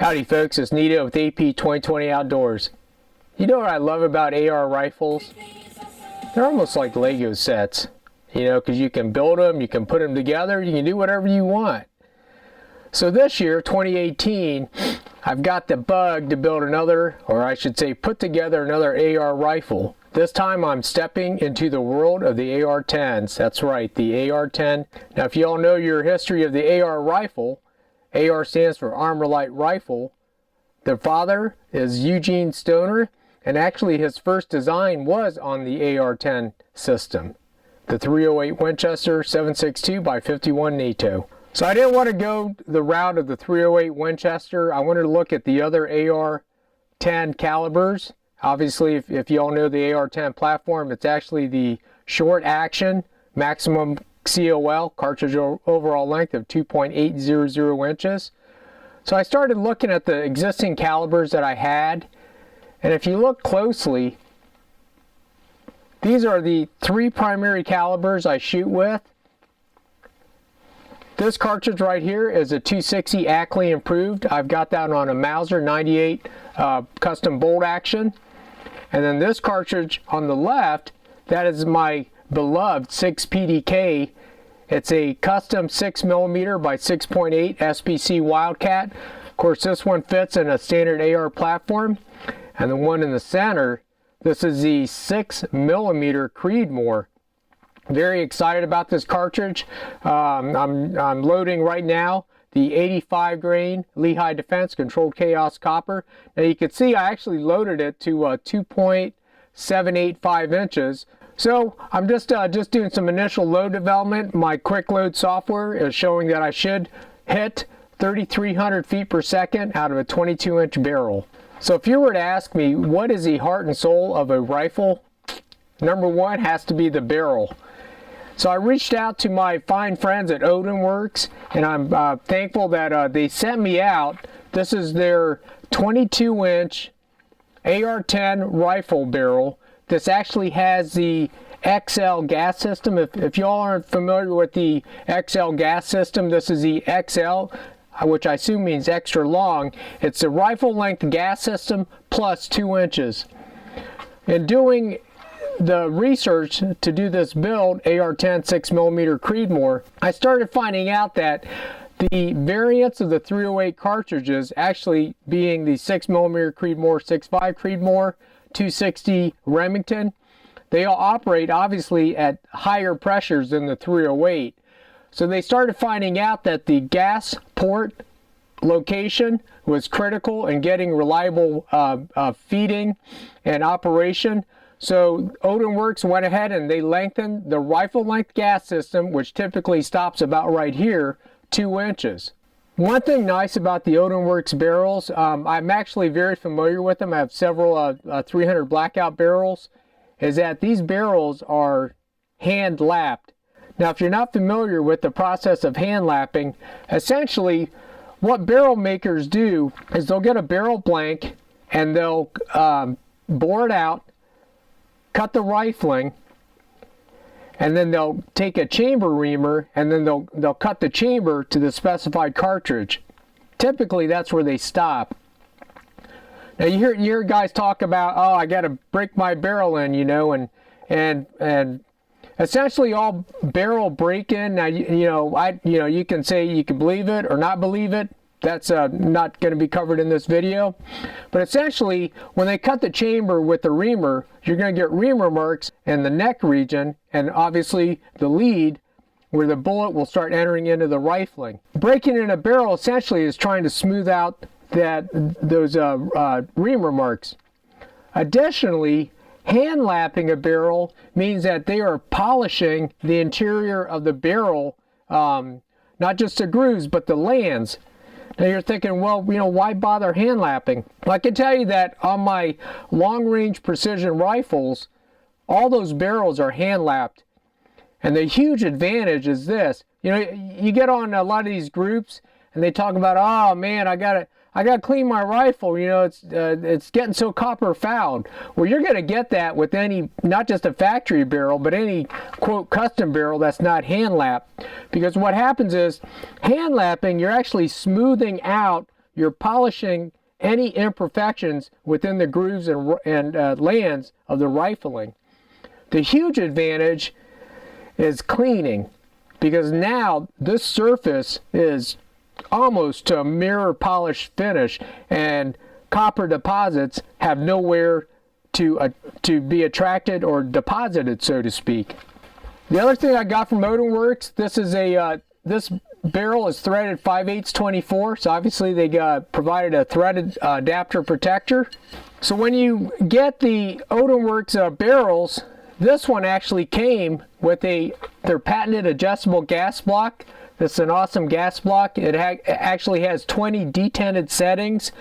Howdy folks, it's Nito with AP 2020 Outdoors. You know what I love about AR rifles? They're almost like Lego sets, because you can build them, you can put them together, you can do whatever you want. So this year, 2018, I've got the bug to build another, or I should say put together another AR rifle. This time I'm stepping into the world of the AR-10s. That's right, the AR-10. Now if you all know your history of the AR rifle, AR stands for Armor Light Rifle. Their father is Eugene Stoner, and actually his first design was on the AR-10 system, the 308 Winchester 7.62 by 51 NATO. So I didn't want to go the route of the 308 Winchester. I wanted to look at the other AR-10 calibers. Obviously, if you all know the AR-10 platform, it's actually the short action maximum COL, cartridge overall length of 2.800 inches. So I started looking at the existing calibers that I had, and if you look closely, these are the three primary calibers I shoot with. This cartridge right here is a 260 Ackley improved. I've got that on a Mauser 98 custom bolt action. And then this cartridge on the left, that is my beloved 6 PDK. It's a custom 6mm by 6.8 SPC Wildcat. Of course, this one fits in a standard AR platform. And the one in the center, this is the 6mm Creedmoor. Very excited about this cartridge. I'm loading right now the 85 grain Lehigh Defense Controlled Chaos Copper. Now you can see I actually loaded it to 2.785 inches. So I'm just doing some initial load development. My quick load software is showing that I should hit 3,300 feet per second out of a 22-inch barrel. So if you were to ask me what is the heart and soul of a rifle, number one has to be the barrel. So I reached out to my fine friends at Odin Works, and I'm thankful that they sent me out. This is their 22-inch AR-10 rifle barrel. This actually has the XL gas system. If y'all aren't familiar with the XL gas system, this is the XL, which I assume means extra long. It's the rifle length gas system plus 2 inches. In doing the research to do this build, AR-10 6mm Creedmoor, I started finding out that the variants of the 308 cartridges, actually being the 6mm Creedmoor, 6.5 Creedmoor, 260 Remington, they all operate obviously at higher pressures than the 308. So they started finding out that the gas port location was critical in getting reliable feeding and operation. So Odin Works went ahead and they lengthened the rifle length gas system, which typically stops about right here, 2 inches. One thing nice about the Odin Works barrels, I'm actually very familiar with them. I have several 300 blackout barrels, is that these barrels are hand lapped. Now if you're not familiar with the process of hand lapping, essentially what barrel makers do is they'll get a barrel blank and they'll bore it out, cut the rifling, and then they'll take a chamber reamer and then they'll cut the chamber to the specified cartridge. Typically that's where they stop. Now you hear guys talk about, oh, I got to break my barrel in, and essentially all barrel break-in. Now you can say you can believe it or not believe it. That's not going to be covered in this video. But essentially, when they cut the chamber with the reamer, you're going to get reamer marks in the neck region and obviously the lead where the bullet will start entering into the rifling. Breaking in a barrel essentially is trying to smooth out those reamer marks. Additionally, hand lapping a barrel means that they are polishing the interior of the barrel, not just the grooves, but the lands. Now you're thinking, well, why bother hand lapping? Well, I can tell you that on my long range precision rifles, all those barrels are hand lapped. And the huge advantage is this. You get on a lot of these groups and they talk about, oh man, I gotta clean my rifle, it's getting so copper fouled. Well, you're gonna get that with any, not just a factory barrel, but any quote custom barrel that's not hand lapped. Because what happens is, hand lapping, you're actually smoothing out you're polishing any imperfections within the grooves and lands of the rifling. The huge advantage is cleaning, because now this surface is almost to a mirror polished finish, and copper deposits have nowhere to be attracted or deposited, so to speak. The other thing I got from Odin Works, this is this barrel is threaded 5/8 24, so obviously they provided a threaded adapter protector. So when you get the Odin Works barrels, this one actually came with their patented adjustable gas block. This is an awesome gas block. It actually has 20 detented settings.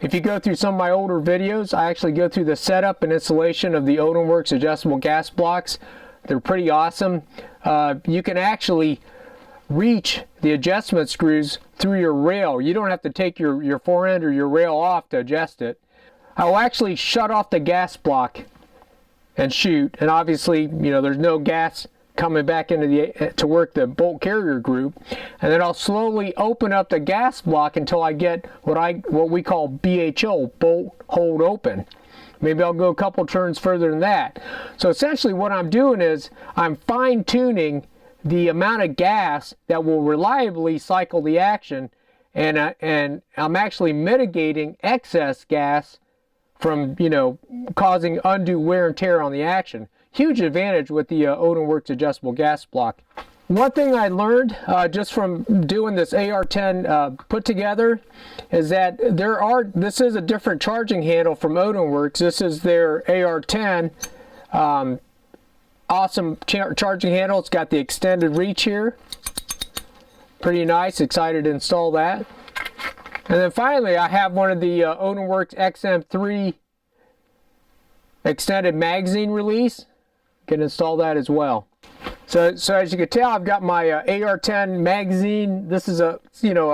If you go through some of my older videos, I actually go through the setup and installation of the Odin Works adjustable gas blocks. They're pretty awesome. You can actually reach the adjustment screws through your rail. You don't have to take your forend or your rail off to adjust it. I will actually shut off the gas block and shoot, and obviously, you know, there's no gas coming back into to work the bolt carrier group, and then I'll slowly open up the gas block until I get what we call BHO, bolt hold open. Maybe I'll go a couple turns further than that. So essentially what I'm doing is I'm fine-tuning the amount of gas that will reliably cycle the action, and I'm actually mitigating excess gas from, you know, causing undue wear and tear on the action. Huge advantage with the Odin Works adjustable gas block. One thing I learned just from doing this AR-10 put together is that this is a different charging handle from Odin Works. This is their AR-10 awesome charging handle. It's got the extended reach here. Pretty nice, excited to install that. And then finally I have one of the Odin Works XM3 extended magazine release. Can install that as well. So as you can tell, I've got my AR-10 magazine. This is a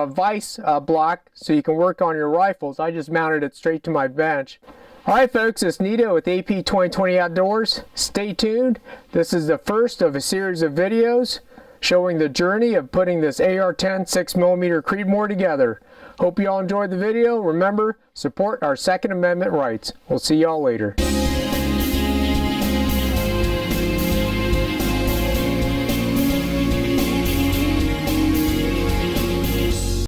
vise block, so you can work on your rifles. I just mounted it straight to my bench. All right, folks, it's Nito with AP 2020 Outdoors. Stay tuned. This is the first of a series of videos showing the journey of putting this AR-10 6mm Creedmoor together. Hope you all enjoyed the video. Remember, support our Second Amendment rights. We'll see y'all later.